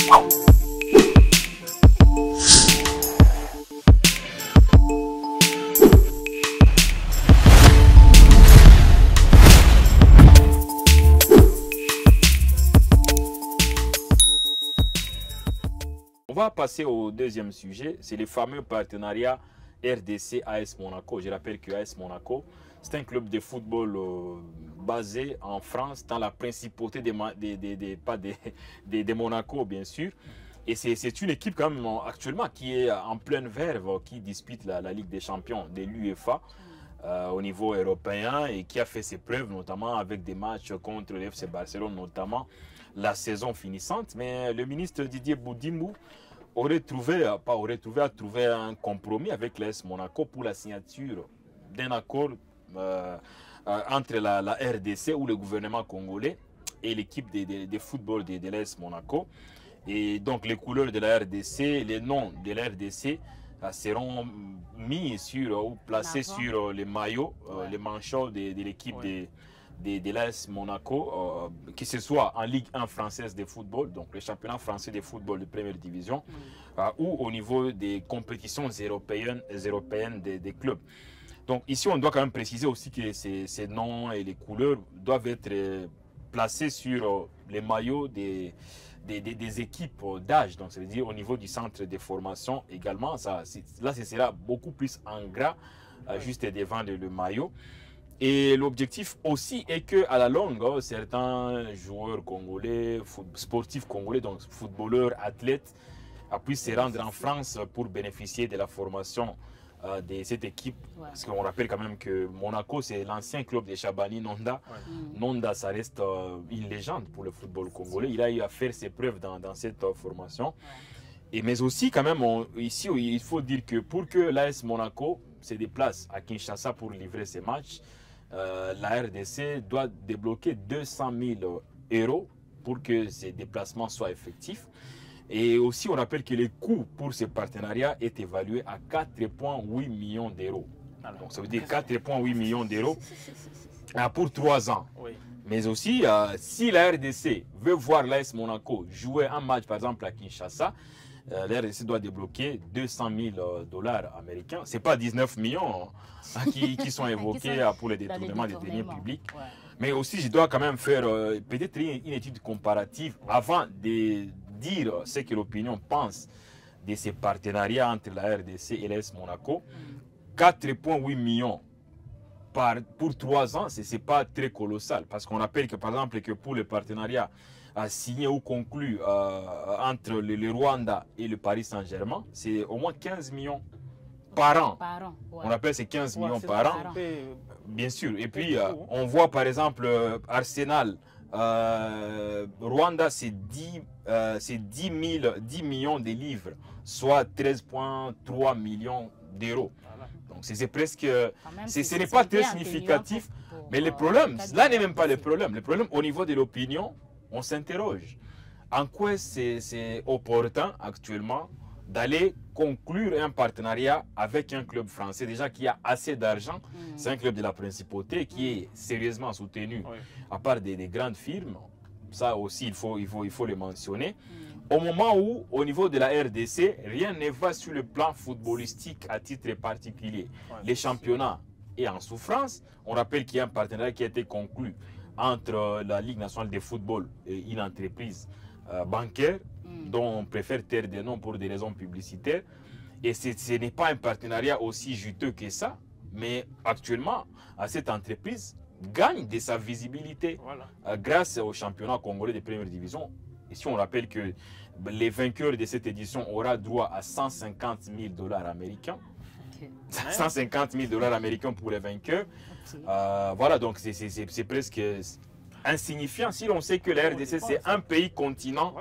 On va passer au deuxième sujet, c'est le fameux partenariat RDC-AS Monaco. Je rappelle que AS Monaco, c'est un club de football basé en France, dans la principauté de Monaco, bien sûr. Et c'est une équipe quand même actuellement qui est en pleine verve, qui dispute la Ligue des Champions de l'UEFA au niveau européen et qui a fait ses preuves, notamment avec des matchs contre le FC Barcelone, notamment la saison finissante. Mais le ministre Didier Boudimou a trouvé un compromis avec l'AS Monaco pour la signature d'un accord entre la RDC ou le gouvernement congolais et l'équipe de football de l'AS Monaco. Et donc les couleurs de la RDC, les noms de la RDC seront mis sur ou placés sur les maillots, les manchots de l'équipe de l'AS Monaco, que ce soit en Ligue 1 française de football, donc le championnat français de football de première division, ou au niveau des compétitions européennes des clubs. Donc ici, on doit quand même préciser aussi que ces noms et les couleurs doivent être placés sur les maillots des équipes d'âge, donc ça veut dire au niveau du centre de formation également. Là, ce sera beaucoup plus en gras, juste devant le maillot. Et l'objectif aussi est qu'à la longue, certains joueurs congolais, sportifs congolais, donc footballeurs, athlètes, puissent se rendre en France pour bénéficier de la formation de cette équipe. Parce qu'on rappelle quand même que Monaco, c'est l'ancien club de Chabani Nonda. Nonda, ça reste une légende pour le football congolais. Il a eu à faire ses preuves dans cette formation. Mais aussi, quand même, ici, il faut dire que pour que l'AS Monaco se déplace à Kinshasa pour livrer ses matchs, la RDC doit débloquer 200 000 € pour que ces déplacements soient effectifs. Et aussi, on rappelle que le coût pour ce partenariat est évalué à 4,8 millions d'euros. Donc, ça veut dire 4,8 millions d'euros pour 3 ans. Mais aussi, si la RDC veut voir l'AS Monaco jouer un match, par exemple, à Kinshasa, la RDC doit débloquer 200 000 $ américains. Ce n'est pas 19 millions qui sont évoqués pour le détournement des deniers publics. Mais aussi, je dois quand même faire peut-être une étude comparative avant de dire ce que l'opinion pense de ces partenariats entre la RDC et l'AS Monaco. 4,8 millions pour 3 ans, ce n'est pas très colossal. Parce qu'on rappelle que, par exemple, que pour le partenariat signé ou conclu entre le Rwanda et le Paris Saint-Germain, c'est au moins 15 millions par an. On appelle c'est 15 millions par an. Bien sûr. Et puis, on voit par exemple Arsenal, Rwanda, c'est 10 millions de livres, soit 13,3 millions d'euros. Donc, c'est presque. Ce n'est pas très significatif. Mais le problème, là n'est même pas le problème. Le problème, au niveau de l'opinion, on s'interroge. En quoi c'est opportun actuellement d'aller conclure un partenariat avec un club français déjà qui a assez d'argent. C'est un club de la principauté qui est sérieusement soutenu à part des grandes firmes. Ça aussi, il faut le mentionner. Au moment où, au niveau de la RDC, rien ne va sur le plan footballistique à titre particulier. Les championnats est en souffrance. On rappelle qu'il y a un partenariat qui a été conclu entre la Ligue nationale de football et une entreprise bancaire dont on préfère taire des noms pour des raisons publicitaires. Et ce n'est pas un partenariat aussi juteux que ça, mais actuellement, cette entreprise gagne de sa visibilité grâce au championnat congolais de première division. Ici, on rappelle que les vainqueurs de cette édition auront droit à 150 000 $ américains. 150 000 $ américains pour les vainqueurs. Voilà, donc c'est presque insignifiant si l'on sait que la RDC, c'est un pays continent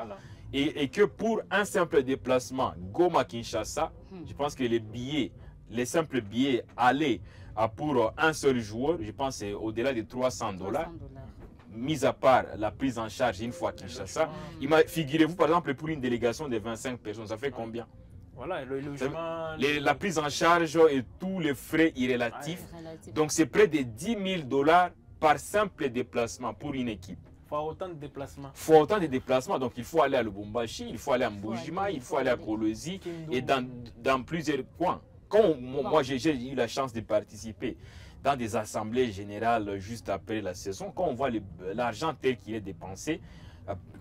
et que pour un simple déplacement, Goma-Kinshasa, je pense que les simples billets aller pour un seul joueur, je pense que c'est au-delà de 300 $. Mis à part la prise en charge une fois à Kinshasa, figurez-vous par exemple pour une délégation de 25 personnes, ça fait combien? Voilà, le logement, la prise en charge et tous les frais irrélatifs. Donc c'est près de 10 000 $ par simple déplacement pour une équipe. faut autant de déplacements. Il faut autant de déplacements. Donc, il faut aller à Lubumbashi, il faut aller à Mbujima, il faut aller à Kolwezi et dans plusieurs coins. Quand moi, j'ai eu la chance de participer dans des assemblées générales juste après la saison, quand on voit l'argent tel qu'il est dépensé,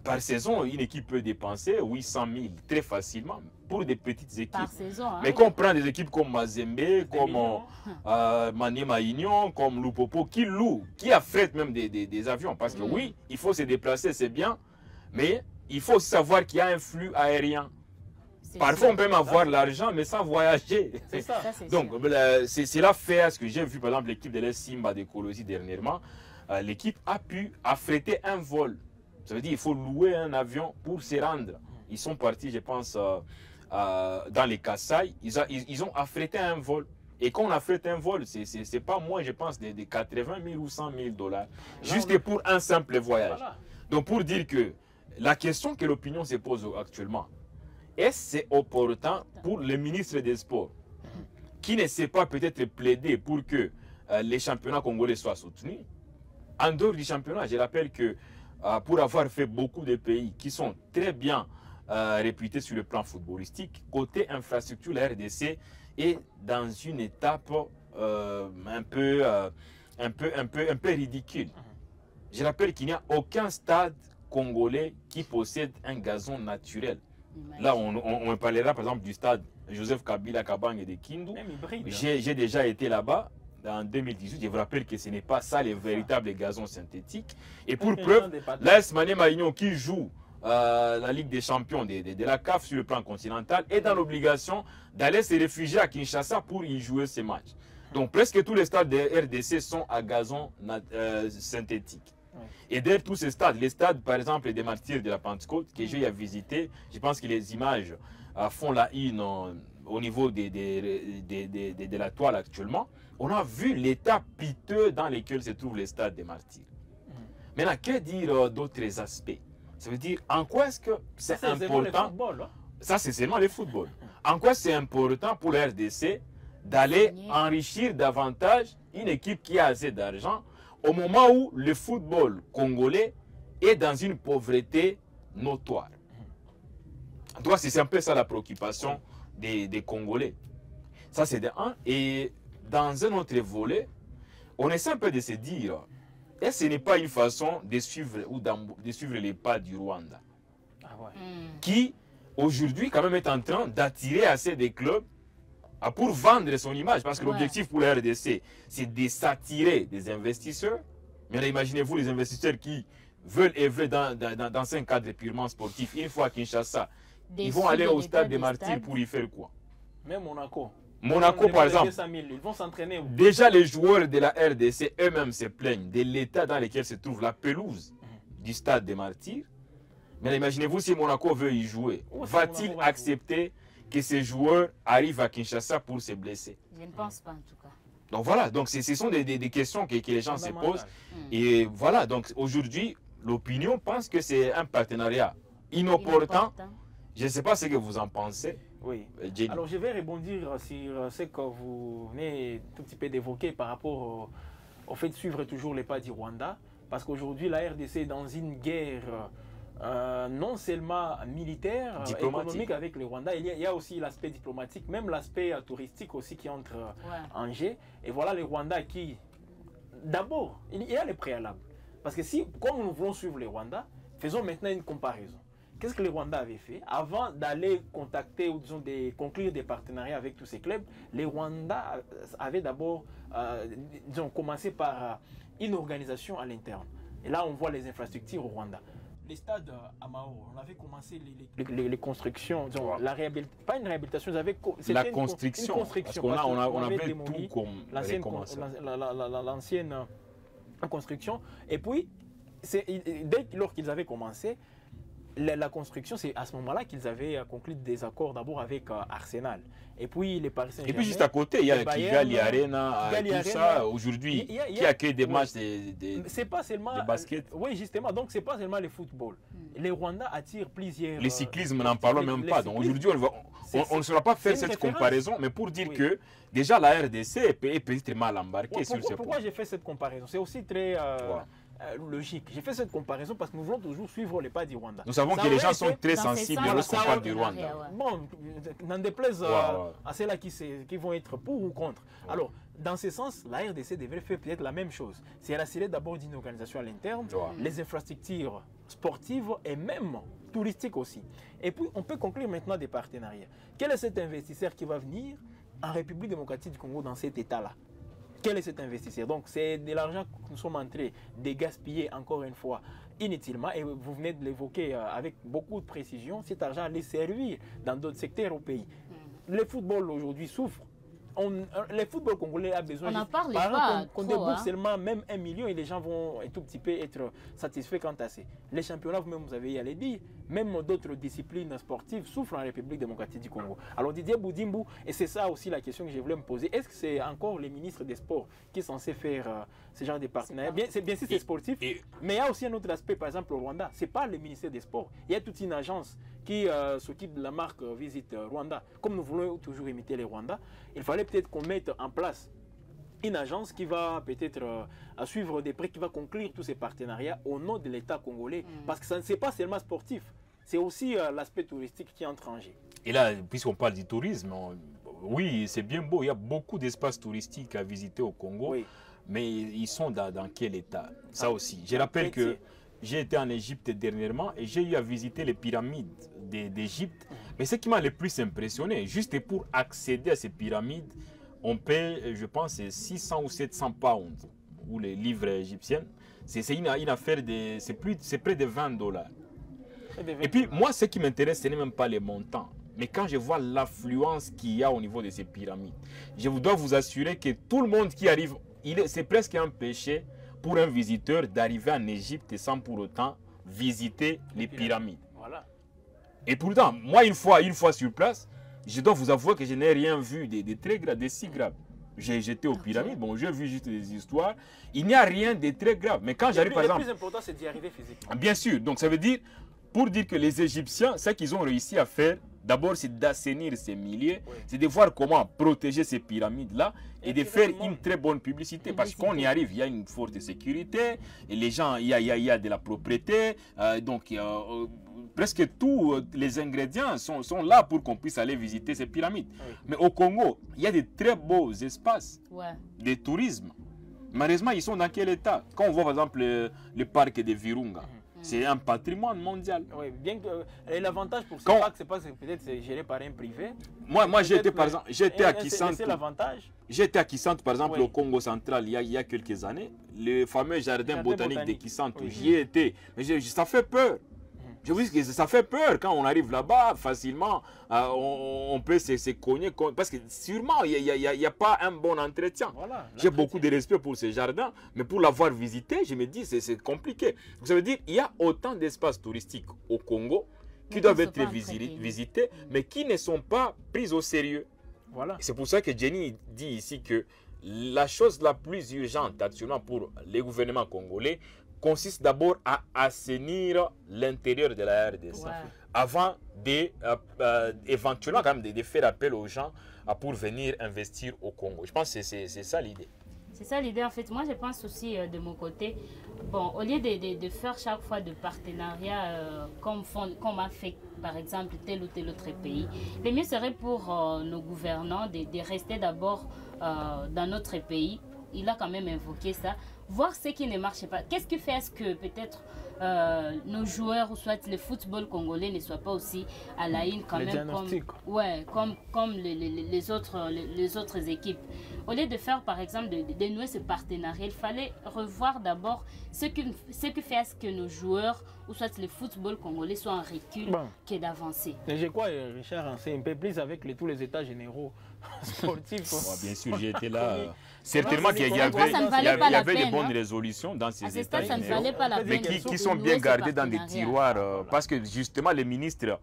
par saison, une équipe peut dépenser 800 000 très facilement pour des petites équipes. Par saison, hein. Mais quand on prend des équipes comme Mazembe, comme Maniema Union, comme Lupopo, qui affrètent même des avions. Parce que oui, il faut se déplacer, c'est bien, mais il faut aussi savoir qu'il y a un flux aérien. Parfois, on peut même avoir l'argent, mais sans voyager. C'est ça. Donc, c'est l'affaire, ce que j'ai vu, par exemple, l'équipe de l'Est Simba de Kolwezi dernièrement. L'équipe a pu affréter un vol. Ça veut dire qu'il faut louer un avion pour se rendre. Ils sont partis, je pense, dans les Kasaï. Ils ont affrété un vol. Et quand on affrète un vol, c'est pas moins, je pense, de 80 000 ou 100 000 $. Juste pour un simple voyage. Voilà. Donc, pour dire que la question que l'opinion se pose actuellement, est-ce que c'est opportun pour le ministre des Sports, qui ne sait pas peut-être plaider pour que les championnats congolais soient soutenus? En dehors du championnat, je rappelle que pour avoir fait beaucoup de pays qui sont très bien réputés sur le plan footballistique, côté infrastructure, la RDC est dans une étape un peu ridicule. Je rappelle qu'il n'y a aucun stade congolais qui possède un gazon naturel. Là, on parlera par exemple du stade Joseph Kabila Kabange de Kindu. J'ai déjà été là-bas. En 2018, je vous rappelle que ce n'est pas ça les véritables gazons synthétiques. Et pour preuve, l'AS Maniema Union qui joue la Ligue des Champions de la CAF sur le plan continental est dans l'obligation d'aller se réfugier à Kinshasa pour y jouer ces matchs. Donc presque tous les stades de RDC sont à gazon synthétique. Et derrière tous ces stades, les stades par exemple des Martyrs de la Pentecôte que j'ai visité, je pense que les images font la une au niveau de la toile actuellement. On a vu l'état piteux dans lequel se trouvent les stades des Martyrs. Maintenant, que dire d'autres aspects? Ça veut dire, en quoi est-ce que c'est important? Ça, c'est seulement le football. En quoi c'est important pour la RDC d'aller enrichir davantage une équipe qui a assez d'argent au moment où le football congolais est dans une pauvreté notoire? En tout cas, c'est un peu ça la préoccupation des Congolais. Ça, c'est de un. Et dans un autre volet, on essaie un peu de se dire, est-ce que ce n'est pas une façon de suivre, de suivre les pas du Rwanda, qui aujourd'hui quand même est en train d'attirer assez des clubs pour vendre son image, parce que l'objectif pour la RDC, c'est de s'attirer des investisseurs. Mais imaginez-vous les investisseurs qui veulent œuvrer dans un cadre purement sportif. Une fois à Kinshasa, ils vont aller au stade des Martyrs pour y faire quoi? Même Monaco. Monaco, par exemple, ils vont s'entraîner. Déjà les joueurs de la RDC eux-mêmes se plaignent de l'état dans lequel se trouve la pelouse du stade des Martyrs. Mais imaginez-vous si Monaco veut y jouer. Va-t-il accepter que ces joueurs arrivent à Kinshasa pour se blesser? Je ne pense pas en tout cas. Donc voilà, donc ce sont des questions que les gens se posent. Et voilà, donc aujourd'hui, l'opinion pense que c'est un partenariat inopportun. Je ne sais pas ce que vous en pensez. Oui. Alors je vais rebondir sur ce que vous venez tout petit peu d'évoquer par rapport au fait de suivre toujours les pas du Rwanda. Parce qu'aujourd'hui, la RDC est dans une guerre non seulement militaire, économique avec le Rwanda. Il y a aussi l'aspect diplomatique, même l'aspect touristique aussi qui entre en jeu. Et voilà le Rwanda qui, d'abord, il y a les préalables. Parce que si, comme nous voulons suivre le Rwanda, faisons maintenant une comparaison. Qu'est-ce que le Rwanda avait fait avant d'aller contacter ou disons de conclure des partenariats avec tous ces clubs? Le Rwanda avait d'abord commencé par une organisation à l'interne. Et là, on voit les infrastructures au Rwanda. Les stades à Mao, on avait commencé les constructions, disons, pas une réhabilitation, c'était la construction. Une construction. Parce qu'on on avait tout comme l'ancienne construction. Et puis, dès lors qu'ils avaient commencé, la construction, c'est à ce moment-là qu'ils avaient conclu des accords d'abord avec Arsenal. Et puis les Paris Saint-Germain. Et puis juste à côté, il y a Kigali Arena, tout ça aujourd'hui, qui accueille des matchs c'est pas seulement de basket. Oui, justement, donc c'est pas seulement le football. Les Rwandais attirent plusieurs. Le cyclisme, n'en parlons même pas. Donc aujourd'hui, on ne saura pas faire cette comparaison, mais pour dire que déjà la RDC est peut-être mal embarquée sur ce point. Pourquoi j'ai fait cette comparaison? C'est aussi très logique. J'ai fait cette comparaison parce que nous voulons toujours suivre les pas du Rwanda. Nous savons Ça que les aurait gens été- sont très dans ces sensibles sens, lorsqu'on ça parle aurait du été Rwanda. ouais. Bon, n'en déplaise Ouais. à ceux-là qui vont être pour ou contre. Alors, dans ce sens, la RDC devrait faire peut-être la même chose. C'est rassurer d'abord d'une organisation à l'interne, Ouais. les infrastructures sportives et même touristiques aussi. Et puis, on peut conclure maintenant des partenariats. Quel est cet investisseur qui va venir en République démocratique du Congo dans cet état-là? Quel est cet investisseur? Donc, c'est de l'argent que nous sommes en train de gaspiller encore une fois inutilement. Et vous venez de l'évoquer avec beaucoup de précision. Cet argent allait servir dans d'autres secteurs au pays. Le football aujourd'hui souffre. Le football congolais a besoin. On n'en parle par pas exemple, qu'on trop, débourse hein. seulement même 1 million et les gens vont un tout petit peu être satisfaits quant à ça. Les championnats, vous-même, vous avez y aller dire, même d'autres disciplines sportives souffrent en République démocratique du Congo. Alors Didier Boudimbo, et c'est ça aussi la question que je voulais me poser, est-ce que c'est encore les ministres des Sports qui sont censés faire ce genre de partenariat? Bien sûr, c'est sportif, mais il y a aussi un autre aspect, par exemple au Rwanda, ce n'est pas le ministère des Sports, il y a toute une agence qui s'occupe de la marque Visite Rwanda. Comme nous voulons toujours imiter les Rwandais, il fallait peut-être qu'on mette en place une agence qui va peut-être suivre des prêts, qui va conclure tous ces partenariats au nom de l'État congolais. Parce que ça ne c'est pas seulement sportif, c'est aussi l'aspect touristique qui entre en jeu. Et là, puisqu'on parle du tourisme, oui, c'est bien beau. Il y a beaucoup d'espaces touristiques à visiter au Congo. Oui. Mais ils sont dans quel état? Ça aussi. Je dans rappelle quel que j'ai été en Égypte dernièrement et j'ai eu à visiter les pyramides d'Égypte. Mais ce qui m'a le plus impressionné, juste pour accéder à ces pyramides, on paie, je pense, 600 ou 700 pounds, ou les livres égyptiennes. C'est une affaire c'est près de 20 dollars. Et puis, moi, ce qui m'intéresse, ce n'est même pas les montants. Mais quand je vois l'affluence qu'il y a au niveau de ces pyramides, je dois vous assurer que tout le monde qui arrive, c'est presque un péché pour un visiteur d'arriver en Égypte sans pour autant visiter les pyramides. Voilà. Et pourtant, moi, une fois sur place, je dois vous avouer que je n'ai rien vu de très grave, de si grave. J'étais aux pyramides, bon, j'ai vu juste des histoires. Il n'y a rien de très grave. Mais quand j'arrive, par exemple... Le plus important, c'est d'y arriver physiquement. Bien sûr, donc ça veut dire, pour dire que les Égyptiens, ce qu'ils ont réussi à faire, d'abord, c'est d'assainir ces milliers, c'est de voir comment protéger ces pyramides-là et de faire une très bonne publicité. Parce qu'on y arrive, il y a une forte sécurité, et les gens, il y a de la propriété, donc presque tous les ingrédients sont là pour qu'on puisse aller visiter ces pyramides. Oui. Mais au Congo, il y a de très beaux espaces de tourisme. Malheureusement, ils sont dans quel état? Quand on voit par exemple le parc de Virunga, c'est un patrimoine mondial. Oui, bien que l'avantage pour ce parc, c'est pas peut-être c'est géré par un privé. Moi j'ai été par exemple, j'étais à Kisantu. C'est l'avantage. J'étais à Kisantu par exemple Oui. au Congo central il y a quelques années, le fameux jardin botanique de Kisantu. Oui. J'y étais, mais ça fait peur. Je vous dis que ça fait peur quand on arrive là-bas, facilement, on peut se cogner, parce que sûrement, il n'y a pas un bon entretien. Voilà, j'ai beaucoup de respect pour ce jardin, mais pour l'avoir visité, je me dis c'est compliqué. Donc, ça veut dire qu'il y a autant d'espaces touristiques au Congo qui doivent être visités, mais qui ne sont pas pris au sérieux. Voilà. C'est pour ça que Jenny dit ici que la chose la plus urgente actuellement pour les gouvernements congolais consiste d'abord à assainir l'intérieur de la RDC avant éventuellement quand même de faire appel aux gens pour venir investir au Congo. Je pense que c'est ça l'idée. C'est ça l'idée en fait. Moi je pense aussi de mon côté, bon, au lieu de faire chaque fois de partenariats comme a fait par exemple tel ou tel autre pays, le mieux serait pour nos gouvernants de rester d'abord dans notre pays. Il a quand même invoqué ça. Voir ce qui ne marche pas. Qu'est-ce qui fait que peut-être nos joueurs ou soit le football congolais ne soient pas aussi à la une quand même comme les autres équipes. Au lieu de faire par exemple de nouer ce partenariat, il fallait revoir d'abord ce qui fait à ce que nos joueurs ou soit le football congolais soient en recul que d'avancer. Je crois, Richard, c'est un peu plus avec tous les états généraux sportifs. Bien sûr, j'ai été là. Certainement qu'il y avait de bonnes résolutions dans ces états généraux, mais qui sont bien gardés dans des tiroirs. Parce que justement, les ministres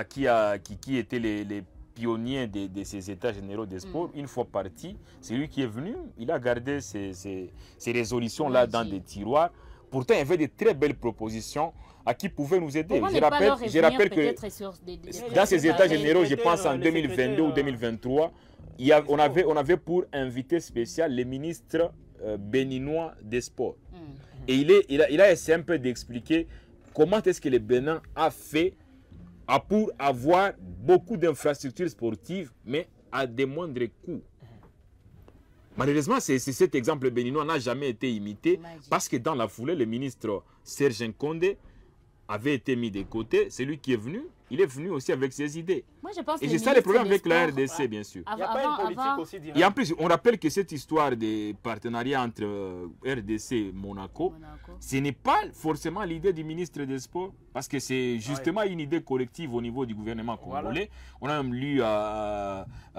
qui étaient les pionniers de ces états généraux des sports, une fois parti, c'est lui qui est venu, il a gardé ces résolutions-là dans des tiroirs. Pourtant, il y avait de très belles propositions qui pouvaient nous aider. Je rappelle que dans ces états généraux, je pense en 2022 ou 2023, on avait pour invité spécial les ministres béninois des sports. Et il a essayé un peu d'expliquer comment est-ce que le Bénin a fait pour avoir beaucoup d'infrastructures sportives, mais à des moindres coûts. Malheureusement, cet exemple béninois n'a jamais été imité parce que dans la foulée, le ministre Serge Nkonde avait été mis de côté. C'est lui qui est venu. Il est venu aussi avec ses idées. Moi, je pense et c'est ça le problème avec la RDC, bien sûr. Il n'y a pas une politique aussi directe. Et en plus, on rappelle que cette histoire de partenariat entre RDC et Monaco, ce n'est pas forcément l'idée du ministre des Sports, parce que c'est justement une idée collective au niveau du gouvernement congolais. On a même lu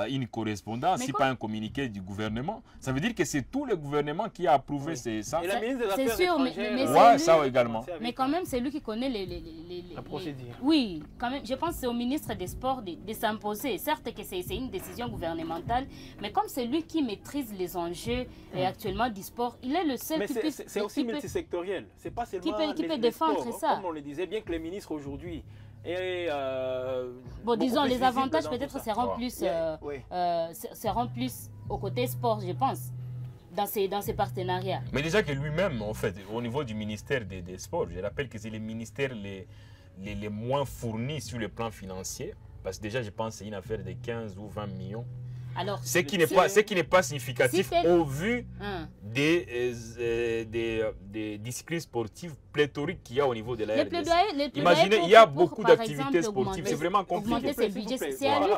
une correspondance, si pas un communiqué du gouvernement. Ça veut dire que c'est tout le gouvernement qui a approuvé ça. Et la ministre des Affaires étrangères, ouais, ça également. Mais quand même, c'est lui qui connaît la procédure. Oui, quand même, je pense que c'est au ministre des Sports de s'imposer. Certes que c'est une décision gouvernementale, mais comme c'est lui qui maîtrise les enjeux actuellement du sport, il est le seul qui peut... C'est aussi multisectoriel. C'est pas seulement qui peut défendre sports, ça. Comme on le disait, bien que les ministres aujourd'hui... bon, disons, les avantages peut-être seront plus au côté sport, je pense, dans ces partenariats. Mais déjà que lui-même, en fait, au niveau du ministère des Sports, je rappelle que c'est les ministères les moins fournis sur le plan financier, parce que déjà, je pense que c'est une affaire de 15 ou 20 millions. Alors, ce qui n'est pas significatif au vu des disciplines sportives pléthoriques qu'il y a au niveau de la RDC. Imaginez, il y a beaucoup d'activités sportives, c'est vraiment compliqué.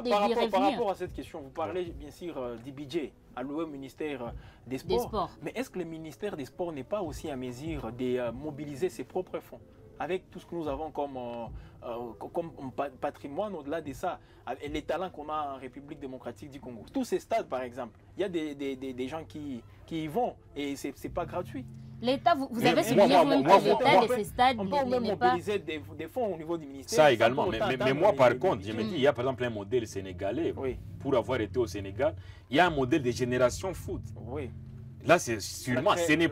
Par rapport à cette question, vous parlez bien sûr du budget alloué au ministère des Sports. Mais est-ce que le ministère des Sports n'est pas aussi à mesure de mobiliser ses propres fonds avec tout ce que nous avons comme patrimoine, au-delà de ça, les talents qu'on a en République démocratique du Congo. Tous ces stades, par exemple, il y a des gens qui y vont et ce n'est pas gratuit. L'État, vous avez souligné même que l'État de ces stades on peut même mobiliser des fonds au niveau du ministère. Ça également, mais moi par contre, je me dis, il y a par exemple un modèle sénégalais, pour avoir été au Sénégal, il y a un modèle de génération foot. Oui. Là, c'est sûrement, ce n'est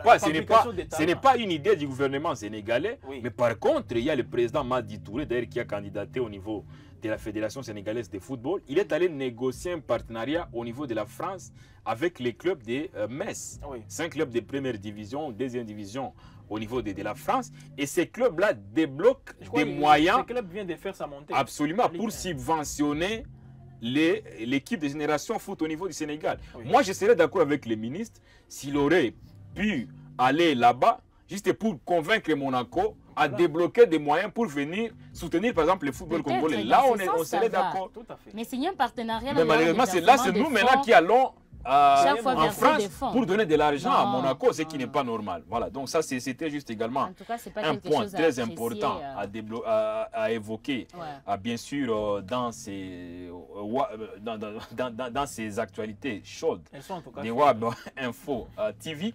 pas une idée du gouvernement sénégalais, mais par contre, il y a le président Madi Touré, d'ailleurs, qui a candidaté au niveau de la Fédération sénégalaise de football. Il est allé négocier un partenariat au niveau de la France avec les clubs de Metz. 5 clubs de première division, deuxième division au niveau de la France. Et ces clubs-là débloquent des moyens. Ces clubs viennent de faire sa montée. Absolument, pour subventionner l'équipe de génération foot au niveau du Sénégal. Moi, je serais d'accord avec les ministres s'il aurait pu aller là-bas, juste pour convaincre Monaco à débloquer des moyens pour venir soutenir, par exemple, le football congolais. Là, on serait d'accord. Mais signer un partenariat... Mais malheureusement, c'est nous maintenant qui allons en France pour donner de l'argent à Monaco, ce qui n'est pas normal. Voilà, donc ça, c'était juste également un point très important à évoquer, bien sûr, dans ces actualités chaudes des Web Info TV.